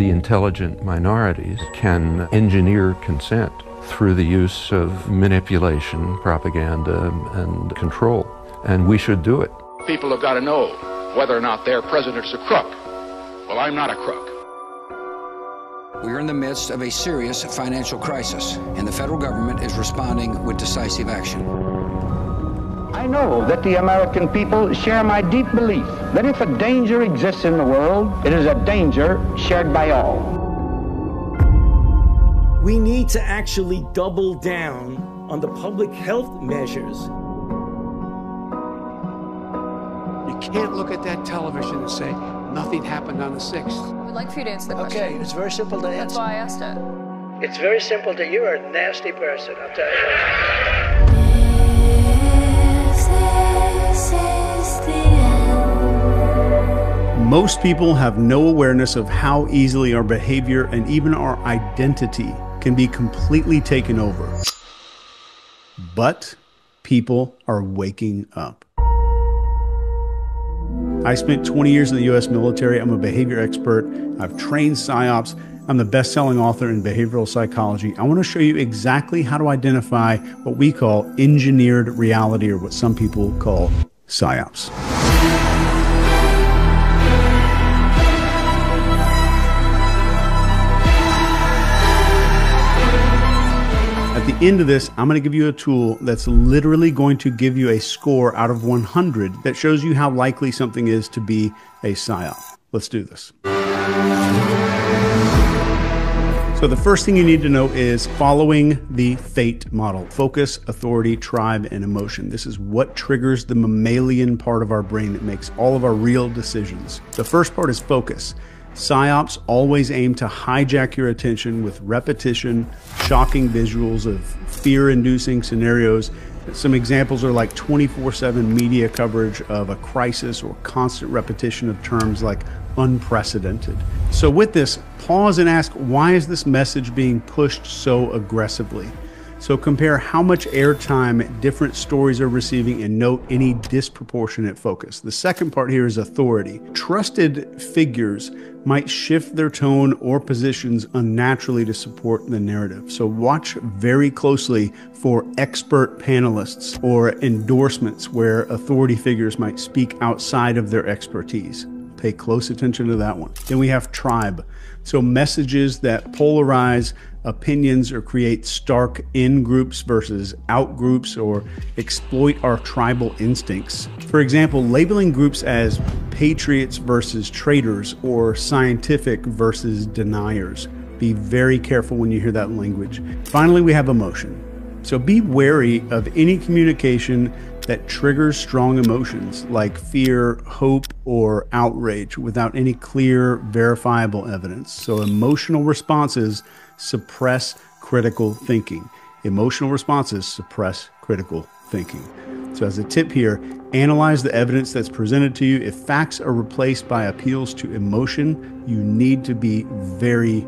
the intelligent minorities can engineer consent through the use of manipulation, propaganda, and control. And we should do it. People have got to know whether or not their president's a crook. Well, I'm not a crook. We are in the midst of a serious financial crisis, and the federal government is responding with decisive action. I know that the American people share my deep belief that if a danger exists in the world, it is a danger shared by all. We need to actually double down on the public health measures. You can't look at that television and say, nothing happened on the 6th. We'd like for you to answer the question. Okay, it's very simple to answer. That's why I asked it. It's very simple to you. You're a nasty person, I'll tell you. Most people have no awareness of how easily our behavior and even our identity can be completely taken over. But people are waking up. I spent 20 years in the U.S. military. I'm a behavior expert. I've trained PsyOps. I'm the best-selling author in behavioral psychology. I want to show you exactly how to identify what we call engineered reality, or what some people call PsyOps. At the end of this, I'm going to give you a tool that's literally going to give you a score out of 100 that shows you how likely something is to be a PsyOp. Let's do this. So the first thing you need to know is following the FATE model: focus, authority, tribe, and emotion. This is what triggers the mammalian part of our brain that makes all of our real decisions. The first part is focus. PsyOps always aim to hijack your attention with repetition, shocking visuals of fear-inducing scenarios. Some examples are like 24/7 media coverage of a crisis, or constant repetition of terms like unprecedented. So with this, pause and ask, why is this message being pushed so aggressively? So compare how much airtime different stories are receiving and note any disproportionate focus. The second part here is authority. Trusted figures might shift their tone or positions unnaturally to support the narrative. So watch very closely for expert panelists or endorsements where authority figures might speak outside of their expertise. Pay close attention to that one. Then we have tribe. So messages that polarize opinions or create stark in-groups versus out-groups, or exploit our tribal instincts. For example, labeling groups as patriots versus traitors, or scientific versus deniers. Be very careful when you hear that language. Finally, we have emotion. So be wary of any communication that triggers strong emotions like fear, hope, or outrage without any clear, verifiable evidence. So emotional responses suppress critical thinking. Emotional responses suppress critical thinking. So as a tip here, analyze the evidence that's presented to you. If facts are replaced by appeals to emotion, you need to be very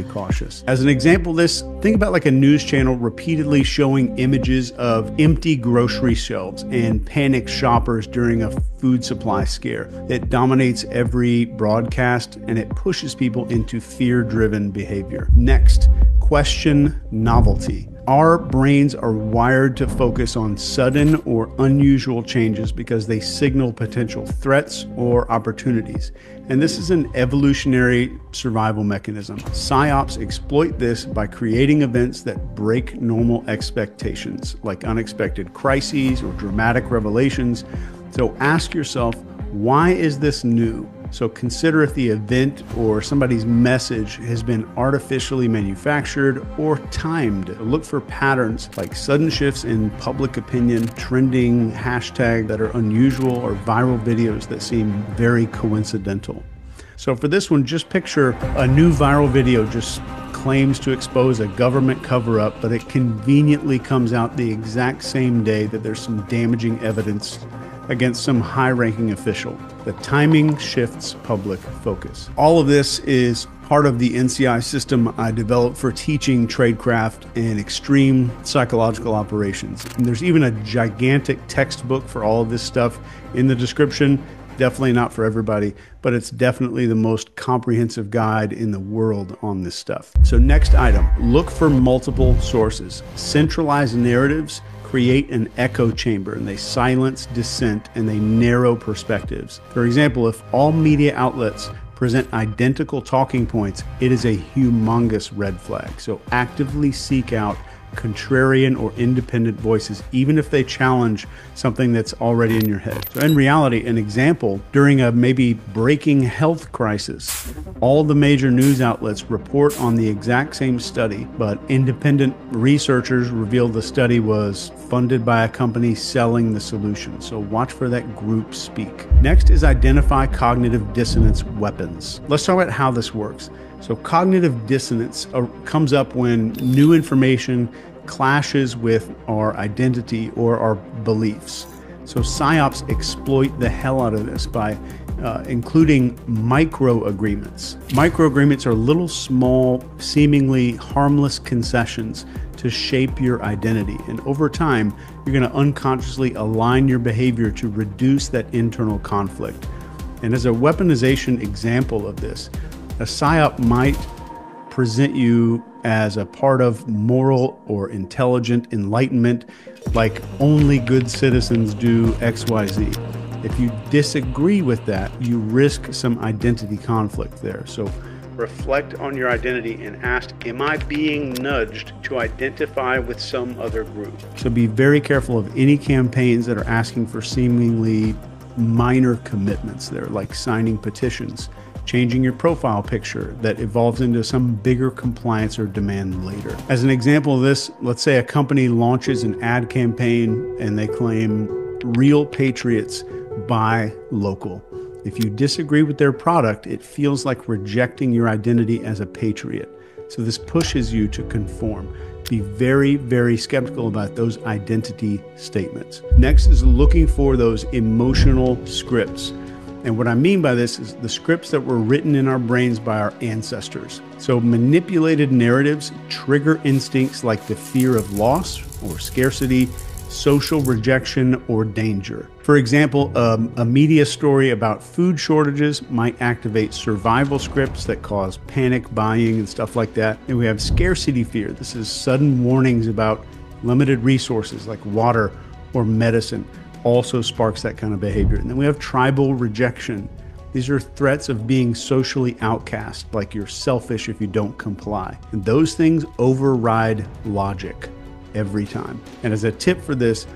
cautious. As an example of this, think about like a news channel repeatedly showing images of empty grocery shelves and panicked shoppers during a food supply scare. It dominates every broadcast and it pushes people into fear-driven behavior. Next, question novelty. Our brains are wired to focus on sudden or unusual changes because they signal potential threats or opportunities. And this is an evolutionary survival mechanism. PsyOps exploit this by creating events that break normal expectations, like unexpected crises or dramatic revelations. So ask yourself, why is this new? So consider if the event or somebody's message has been artificially manufactured or timed. Look for patterns like sudden shifts in public opinion, trending hashtags that are unusual, or viral videos that seem very coincidental. So for this one, just picture a new viral video just claims to expose a government cover-up, but it conveniently comes out the exact same day that there's some damaging evidence against some high-ranking official. The timing shifts public focus. All of this is part of the NCI system I developed for teaching tradecraft and extreme psychological operations. And there's even a gigantic textbook for all of this stuff in the description. Definitely not for everybody, but it's definitely the most comprehensive guide in the world on this stuff. So next item, look for multiple sources. Centralized narratives create an echo chamber, and they silence dissent and they narrow perspectives. For example, if all media outlets present identical talking points, it is a humongous red flag. So actively seek out contrarian or independent voices, even if they challenge something that's already in your head. So in reality, an example, during a maybe breaking health crisis, all the major news outlets report on the exact same study, but independent researchers revealed the study was funded by a company selling the solution. So watch for that group speak. Next is identify cognitive dissonance weapons. Let's talk about how this works. So cognitive dissonance comes up when new information clashes with our identity or our beliefs. So PsyOps exploit the hell out of this by including micro-agreements. Micro-agreements are little, small, seemingly harmless concessions to shape your identity. And over time, you're going to unconsciously align your behavior to reduce that internal conflict. And as a weaponization example of this, a PsyOp might present you as a part of moral or intelligent enlightenment, like only good citizens do XYZ. If you disagree with that, you risk some identity conflict there. So reflect on your identity and ask, am I being nudged to identify with some other group? So be very careful of any campaigns that are asking for seemingly minor commitments there, like signing petitions, changing your profile picture that evolves into some bigger compliance or demand later. As an example of this, let's say a company launches an ad campaign and they claim real patriots buy local. If you disagree with their product, it feels like rejecting your identity as a patriot. So this pushes you to conform. Be very, very skeptical about those identity statements. Next is looking for those emotional scripts. And what I mean by this is the scripts that were written in our brains by our ancestors. So manipulated narratives trigger instincts like the fear of loss or scarcity, social rejection, or danger. For example, a media story about food shortages might activate survival scripts that cause panic buying and stuff like that. And we have scarcity fear. This is sudden warnings about limited resources like water or medicine. Also sparks that kind of behavior. And then we have tribal rejection. These are threats of being socially outcast, like you're selfish if you don't comply. And those things override logic every time. And as a tip for this,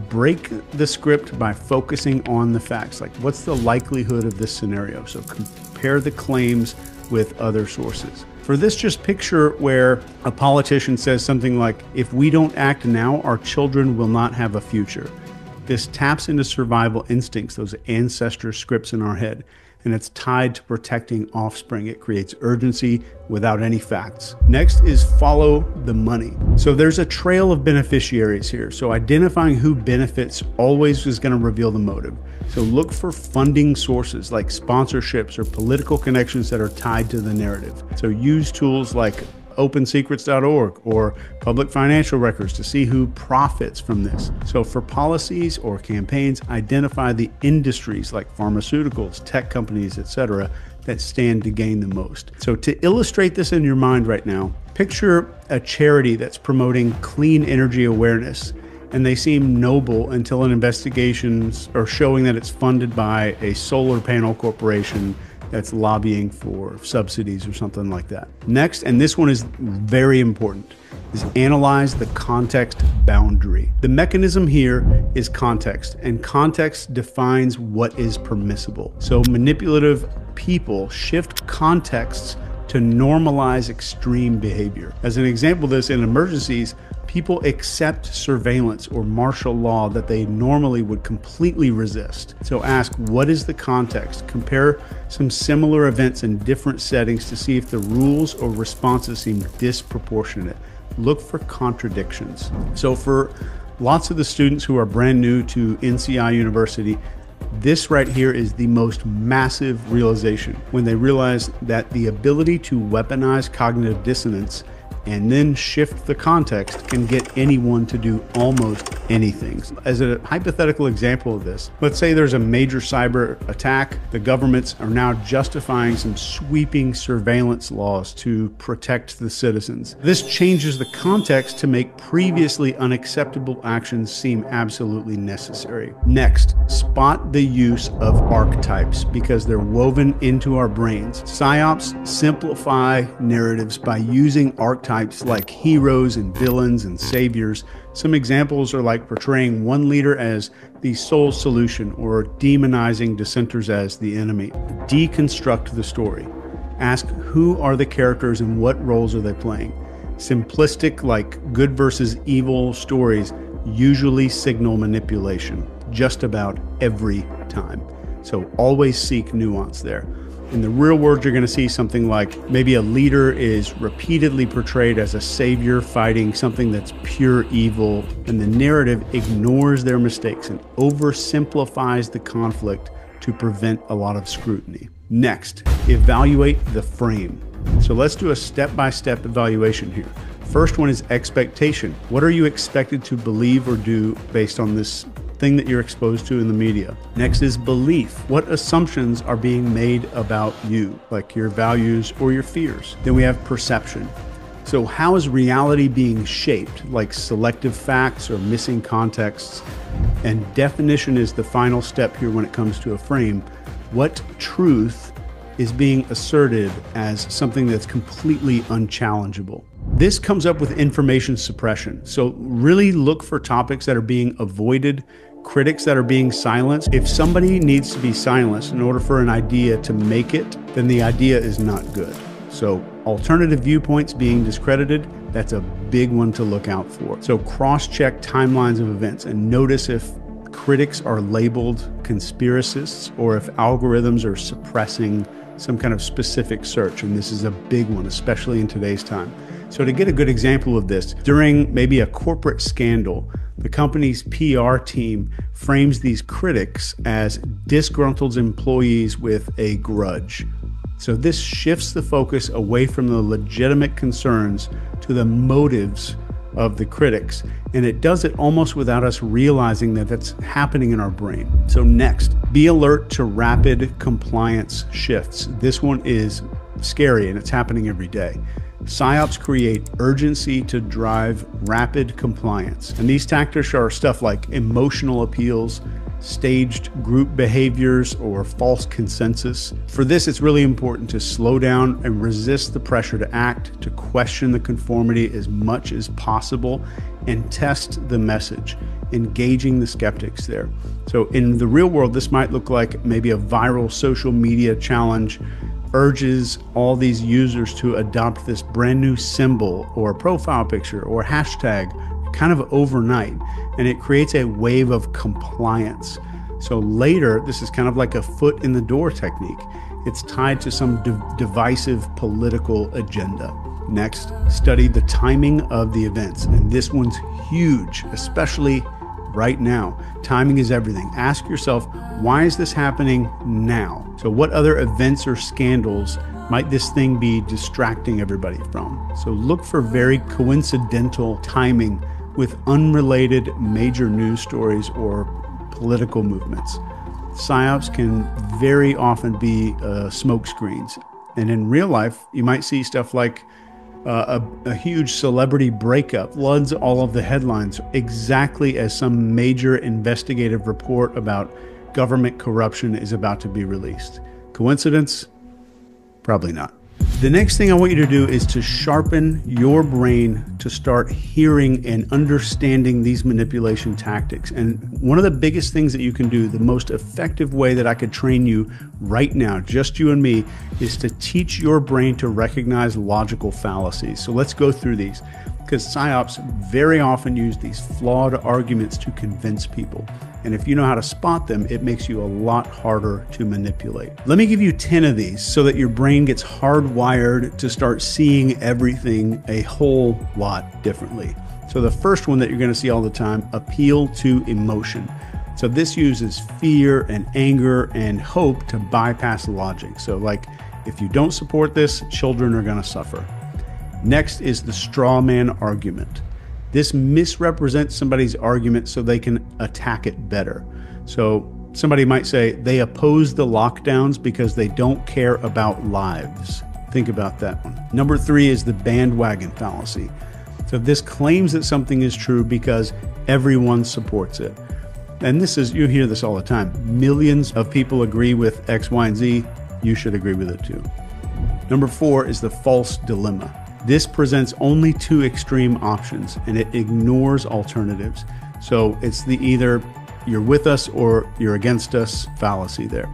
break the script by focusing on the facts. Like, what's the likelihood of this scenario? So compare the claims with other sources. For this, just picture where a politician says something like, if we don't act now, our children will not have a future. This taps into survival instincts, those ancestor scripts in our head, and it's tied to protecting offspring. It creates urgency without any facts. Next is follow the money. So there's a trail of beneficiaries here. So identifying who benefits always is going to reveal the motive. So look for funding sources like sponsorships or political connections that are tied to the narrative. So use tools like opensecrets.org or public financial records to see who profits from this. So for policies or campaigns, identify the industries like pharmaceuticals, tech companies, etc., that stand to gain the most. So to illustrate this in your mind right now, picture a charity that's promoting clean energy awareness, and they seem noble until an investigations are showing that it's funded by a solar panel corporation that's lobbying for subsidies or something like that. Next, and this one is very important, is analyze the context boundary. The mechanism here is context, and context defines what is permissible. So manipulative people shift contexts to normalize extreme behavior. As an example of this, in emergencies, people accept surveillance or martial law that they normally would completely resist. So ask, what is the context? Compare some similar events in different settings to see if the rules or responses seem disproportionate. Look for contradictions. So for lots of the students who are brand new to NCI University, this right here is the most massive realization when they realize that the ability to weaponize cognitive dissonance and then shift the context can get anyone to do almost anything. As a hypothetical example of this, let's say there's a major cyber attack. The governments are now justifying some sweeping surveillance laws to protect the citizens. This changes the context to make previously unacceptable actions seem absolutely necessary. Next, spot the use of archetypes because they're woven into our brains. PsyOps simplify narratives by using archetypes like heroes and villains and saviors. Some examples are like portraying one leader as the sole solution or demonizing dissenters as the enemy. Deconstruct the story. Ask who are the characters and what roles are they playing. Simplistic, like good versus evil stories usually signal manipulation just about every time. So always seek nuance there. In the real world, you're going to see something like maybe a leader is repeatedly portrayed as a savior fighting something that's pure evil, and the narrative ignores their mistakes and oversimplifies the conflict to prevent a lot of scrutiny. Next, evaluate the frame. So let's do a step-by-step evaluation here. First one is expectation. What are you expected to believe or do based on this thing that you're exposed to in the media? Next is belief. What assumptions are being made about you, like your values or your fears? Then we have perception. So how is reality being shaped, like selective facts or missing contexts? And definition is the final step here when it comes to a frame. What truth is being asserted as something that's completely unchallengeable? This comes up with information suppression. So really look for topics that are being avoided, critics that are being silenced. If somebody needs to be silenced in order for an idea to make it, then the idea is not good. So alternative viewpoints being discredited, that's a big one to look out for. So cross-check timelines of events and notice if critics are labeled conspiracists or if algorithms are suppressing some kind of specific search. And this is a big one, especially in today's time. So to get a good example of this, during maybe a corporate scandal, the company's PR team frames these critics as disgruntled employees with a grudge. So this shifts the focus away from the legitimate concerns to the motives of the critics. And it does it almost without us realizing that that's happening in our brain. So next, be alert to rapid compliance shifts. This one is scary and it's happening every day. PsyOps create urgency to drive rapid compliance. And these tactics are stuff like emotional appeals, staged group behaviors, or false consensus. For this, it's really important to slow down and resist the pressure to act, to question the conformity as much as possible, and test the message, engaging the skeptics there. So in the real world, this might look like maybe a viral social media challenge urges all these users to adopt this brand new symbol or profile picture or hashtag kind of overnight, and it creates a wave of compliance. So later, this is kind of like a foot in the door technique. It's tied to some divisive political agenda. Next, study the timing of the events, and this one's huge, especially right now. Timing is everything. Ask yourself, why is this happening now? So what other events or scandals might this thing be distracting everybody from? So look for very coincidental timing with unrelated major news stories or political movements. PsyOps can very often be smoke screens. And in real life, you might see stuff like a huge celebrity breakup floods all of the headlines exactly as some major investigative report about government corruption is about to be released. Coincidence? Probably not. The next thing I want you to do is to sharpen your brain to start hearing and understanding these manipulation tactics. And one of the biggest things that you can do, the most effective way that I could train you right now, just you and me, is to teach your brain to recognize logical fallacies. So let's go through these, because PsyOps very often use these flawed arguments to convince people. And if you know how to spot them, it makes you a lot harder to manipulate. Let me give you 10 of these so that your brain gets hardwired to start seeing everything a whole lot differently. So the first one that you're going to see all the time, appeal to emotion. So this uses fear and anger and hope to bypass logic. So like, if you don't support this, children are going to suffer. Next is the straw man argument. This misrepresents somebody's argument so they can attack it better. So somebody might say they oppose the lockdowns because they don't care about lives. Think about that one. Number 3 is the bandwagon fallacy. So this claims that something is true because everyone supports it. And this is, you hear this all the time. Millions of people agree with X, Y, and Z. You should agree with it too. Number 4 is the false dilemma. This presents only 2 extreme options and it ignores alternatives. So it's the either you're with us or you're against us fallacy there.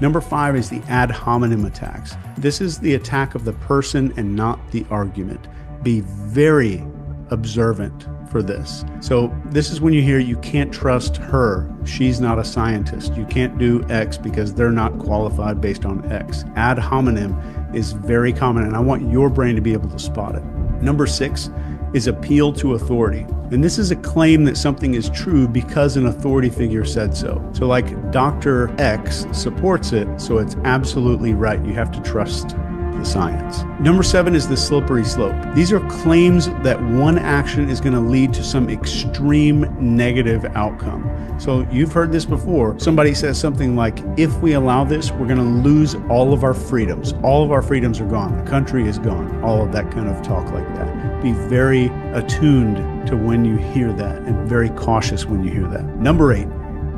Number 5 is the ad hominem attacks. This is the attack of the person and not the argument. Be very observant for this. So this is when you hear you can't trust her. She's not a scientist. You can't do X because they're not qualified based on X. Ad hominem is very common and I want your brain to be able to spot it. Number 6 is appeal to authority. And this is a claim that something is true because an authority figure said so. So like Dr. X supports it, so it's absolutely right. You have to trust the science. Number 7 is the slippery slope. These are claims that one action is going to lead to some extreme negative outcome. So you've heard this before. Somebody says something like, if we allow this, we're going to lose all of our freedoms. All of our freedoms are gone. The country is gone. All of that kind of talk like that. Be very attuned to when you hear that and very cautious when you hear that. Number 8,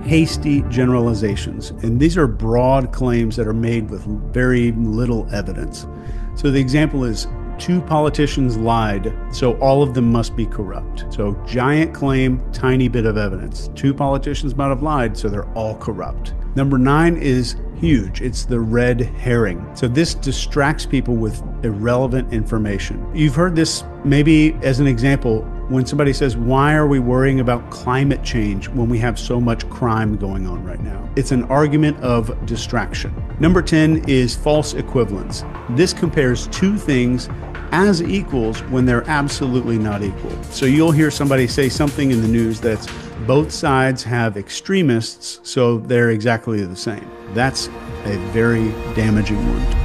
hasty generalizations. And these are broad claims that are made with very little evidence. So the example is 2 politicians lied, so all of them must be corrupt. So giant claim, tiny bit of evidence. 2 politicians might have lied, so they're all corrupt. Number 9 is huge. It's the red herring. So this distracts people with irrelevant information. You've heard this maybe as an example when somebody says, why are we worrying about climate change when we have so much crime going on right now? It's an argument of distraction. Number 10 is false equivalence. This compares 2 things as equals when they're absolutely not equal. So you'll hear somebody say something in the news that's both sides have extremists, so they're exactly the same. That's a very damaging one.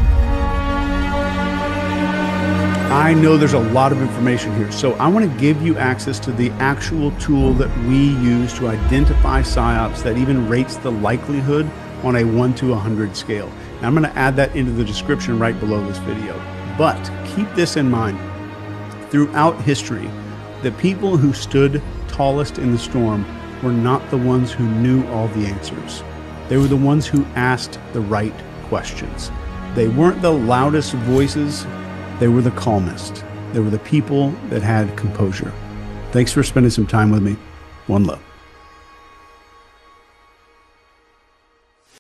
I know there's a lot of information here, so I want to give you access to the actual tool that we use to identify PsyOps that even rates the likelihood on a 1 to 100 scale. And I'm going to add that into the description right below this video. But keep this in mind. Throughout history, the people who stood tallest in the storm were not the ones who knew all the answers. They were the ones who asked the right questions. They weren't the loudest voices. They were the calmest. They were the people that had composure. Thanks for spending some time with me. One love.